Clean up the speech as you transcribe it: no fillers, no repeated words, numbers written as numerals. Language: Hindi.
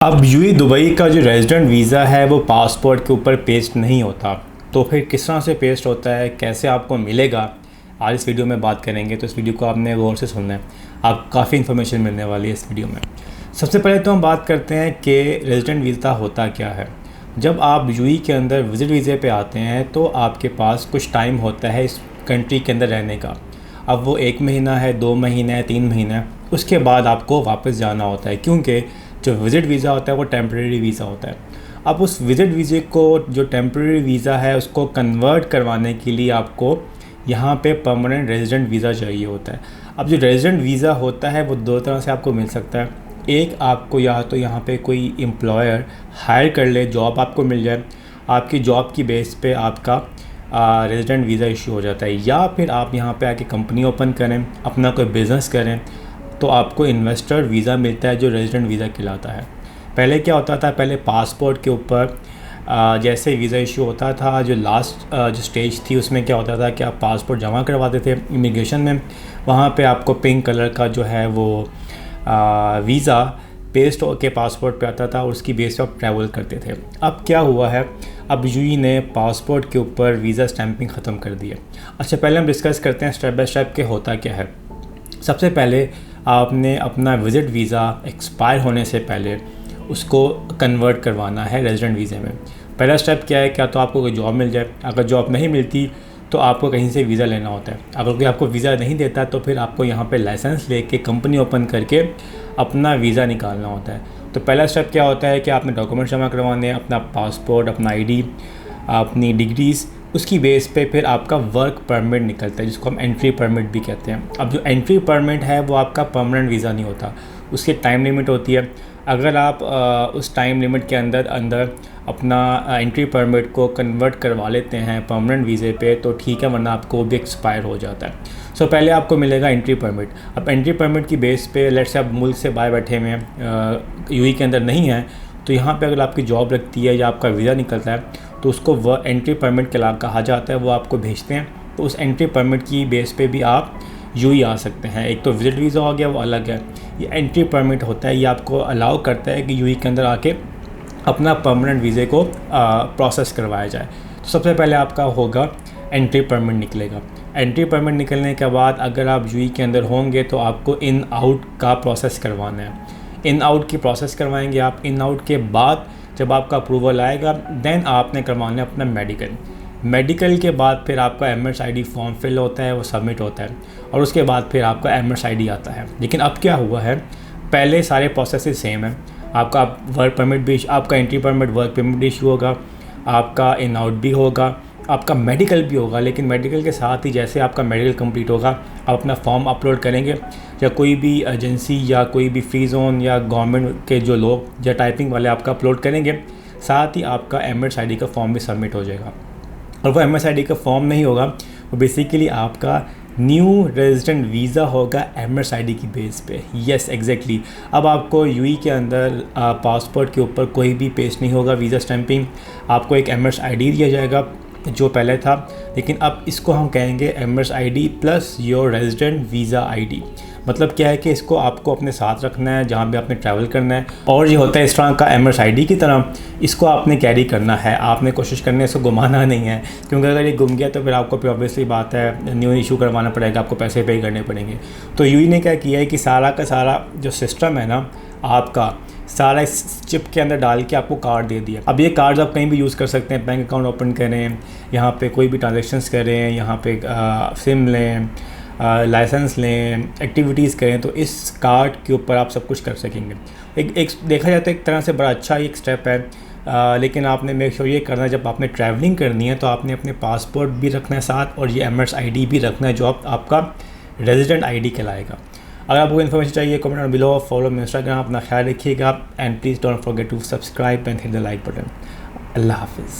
अब यूएई दुबई का जो रेजिडेंट वीज़ा है वो पासपोर्ट के ऊपर पेस्ट नहीं होता, तो फिर किस तरह से पेस्ट होता है, कैसे आपको मिलेगा, आज इस वीडियो में बात करेंगे। तो इस वीडियो को आपने गौर से सुनना है, आप काफ़ी इन्फॉर्मेशन मिलने वाली है इस वीडियो में। सबसे पहले तो हम बात करते हैं कि रेजिडेंट वीज़ा होता क्या है। जब आप यूएई के अंदर विज़िट वीज़े पे आते हैं तो आपके पास कुछ टाइम होता है इस कंट्री के अंदर रहने का। अब वो 1 महीना है, 2 महीने है, 3 महीना है, उसके बाद आपको वापस जाना होता है, क्योंकि जो विज़िट वीज़ा होता है वो टेम्प्रेरी वीज़ा होता है। अब उस विज़िट वीज़े को, जो टेम्प्रेरी वीज़ा है, उसको कन्वर्ट करवाने के लिए आपको यहाँ पे परमानेंट रेजिडेंट वीज़ा चाहिए होता है। अब जो रेजिडेंट वीज़ा होता है वो 2 तरह से आपको मिल सकता है। एक, आपको या तो यहाँ पे कोई एम्प्लॉयर हायर कर ले, जॉब आपको मिल जाए, आपकी जॉब की बेस पे आपका रेजिडेंट वीज़ा इशू हो जाता है, या फिर आप यहाँ पे आके कंपनी ओपन करें, अपना कोई बिज़नेस करें, तो आपको इन्वेस्टर वीज़ा मिलता है जो रेजिडेंट वीज़ा कहलाता है। पहले क्या होता था, पहले पासपोर्ट के ऊपर जैसे वीज़ा इशू होता था, जो लास्ट जो स्टेज थी उसमें क्या होता था कि आप पासपोर्ट जमा करवाते थे इमिग्रेशन में, वहाँ पे आपको पिंक कलर का जो है वो वीज़ा पेस्ट के पासपोर्ट पे आता था और उसकी बेस पे आप ट्रैवल करते थे। अब क्या हुआ है, अब यूएई ने पासपोर्ट के ऊपर वीज़ा स्टैंपिंग ख़त्म कर दी है। अच्छा, पहले हम डिस्कस करते हैं स्टेप बाय स्टेप के होता क्या है। सबसे पहले आपने अपना विज़िट वीज़ा एक्सपायर होने से पहले उसको कन्वर्ट करवाना है रेजिडेंट वीज़े में। पहला स्टेप क्या है, क्या तो आपको कोई जॉब मिल जाए, अगर जॉब नहीं मिलती तो आपको कहीं से वीज़ा लेना होता है। अगर कोई आपको वीज़ा नहीं देता तो फिर आपको यहाँ पे लाइसेंस लेके कंपनी ओपन करके अपना वीज़ा निकालना होता है। तो पहला स्टेप क्या होता है कि आपने डॉक्यूमेंट जमा करवाने हैं, अपना पासपोर्ट, अपना आईडी, अपनी डिग्रीज़, उसकी बेस पे फिर आपका वर्क परमिट निकलता है जिसको हम एंट्री परमिट भी कहते हैं। अब जो एंट्री परमिट है वो आपका परमानेंट वीज़ा नहीं होता, उसकी टाइम लिमिट होती है। अगर आप उस टाइम लिमिट के अंदर अपना एंट्री परमिट को कन्वर्ट करवा लेते हैं परमानेंट वीज़े पे तो ठीक है, वरना आपको भी एक्सपायर हो जाता है। सो पहले आपको मिलेगा एंट्री परमिट। अब एंट्री परमिट की बेस पे लेट्स से आप मुल्क से बाहर बैठे हुए हैं, यूएई के अंदर नहीं हैं, तो यहाँ पे अगर आपकी जॉब लगती है या आपका वीज़ा निकलता है तो उसको वह एंट्री परमिट कहा जाता है, वो आपको भेजते हैं। तो उस एंट्री परमिट की बेस पे भी आप यूएई आ सकते हैं। एक तो विज़िट वीज़ा हो गया, वो अलग है। ये एंट्री परमिट होता है, ये आपको अलाउ करता है कि यूएई के अंदर आके अपना परमानेंट वीज़े को प्रोसेस करवाया जाए। तो सबसे पहले आपका होगा एंट्री परमिट निकलेगा। एंट्री परमिट निकलने के बाद अगर आप यूएई के अंदर होंगे तो आपको इन आउट का प्रोसेस करवाना है। इन आउट की प्रोसेस करवाएंगे आप। इन आउट के बाद जब आपका अप्रूवल आएगा देन आपने करवाना है अपना मेडिकल के बाद फिर आपका एमएसआईडी फॉर्म फिल होता है, वो सबमिट होता है और उसके बाद फिर आपका एमएसआईडी आता है। लेकिन अब क्या हुआ है, पहले सारे प्रोसेस सेम है। आपका वर्क परमिट भी, आपका एंट्री परमिट वर्क परमिट भी इशू होगा, आपका इन आउट भी होगा, आपका मेडिकल भी होगा। लेकिन मेडिकल के साथ ही जैसे आपका मेडिकल कंप्लीट होगा आप अपना फॉर्म अपलोड करेंगे, या कोई भी एजेंसी या कोई भी फ्री जोन या गवर्नमेंट के जो लोग या टाइपिंग वाले आपका अपलोड करेंगे, साथ ही आपका एमएसआईडी का फॉर्म भी सबमिट हो जाएगा। और वो एमएसआईडी का फॉर्म नहीं होगा, वो बेसिकली आपका न्यू रेजिडेंट वीज़ा होगा एमएसआईडी की बेस पे। Yes, exactly. अब आपको यूएई के अंदर पासपोर्ट के ऊपर कोई भी पेस्ट नहीं होगा वीज़ा स्टैंपिंग, आपको एक एमएसआईडी दिया जाएगा जो पहले था, लेकिन अब इसको हम कहेंगे MSID plus your resident visa ID. मतलब क्या है कि इसको आपको अपने साथ रखना है जहाँ भी आपने ट्रैवल करना है, और ये होता है इस तरह का एमएसआईडी की तरह, इसको आपने कैरी करना है। आपने कोशिश करनी है इसको घुमाना नहीं है, क्योंकि अगर ये गुम गया तो फिर आपको ऑब्वियसली बात है न्यू इशू करवाना पड़ेगा, आपको पैसे पे करने पड़ेंगे। तो यूएई ने क्या किया है कि सारा का सारा जो सिस्टम है ना आपका, सारा इस चिप के अंदर डाल के आपको कार्ड दे दिया। अब ये कार्ड्स आप कहीं भी यूज़ कर सकते हैं, बैंक अकाउंट ओपन करें, यहाँ पे कोई भी ट्रांजेक्शन्स करें, यहाँ पे सिम लें, लाइसेंस लें, एक्टिविटीज़ करें, तो इस कार्ड के ऊपर आप सब कुछ कर सकेंगे। एक देखा जाए तो एक तरह से बड़ा अच्छा एक स्टेप है, लेकिन आपने मेक श्योर ये करना है जब आपने ट्रैवलिंग करनी है तो आपने अपने पासपोर्ट भी रखना है साथ, और ये एमएसआईडी भी रखना है जो आपका रेजिडेंट आईडी कहलाएगा। अगर आपको इन्फॉर्मेशन चाहिए comment on below, follow me Instagram, अपना ख्याल रखिएगा and please don't forget to subscribe and hit the like button. अल्लाह हाफिज़।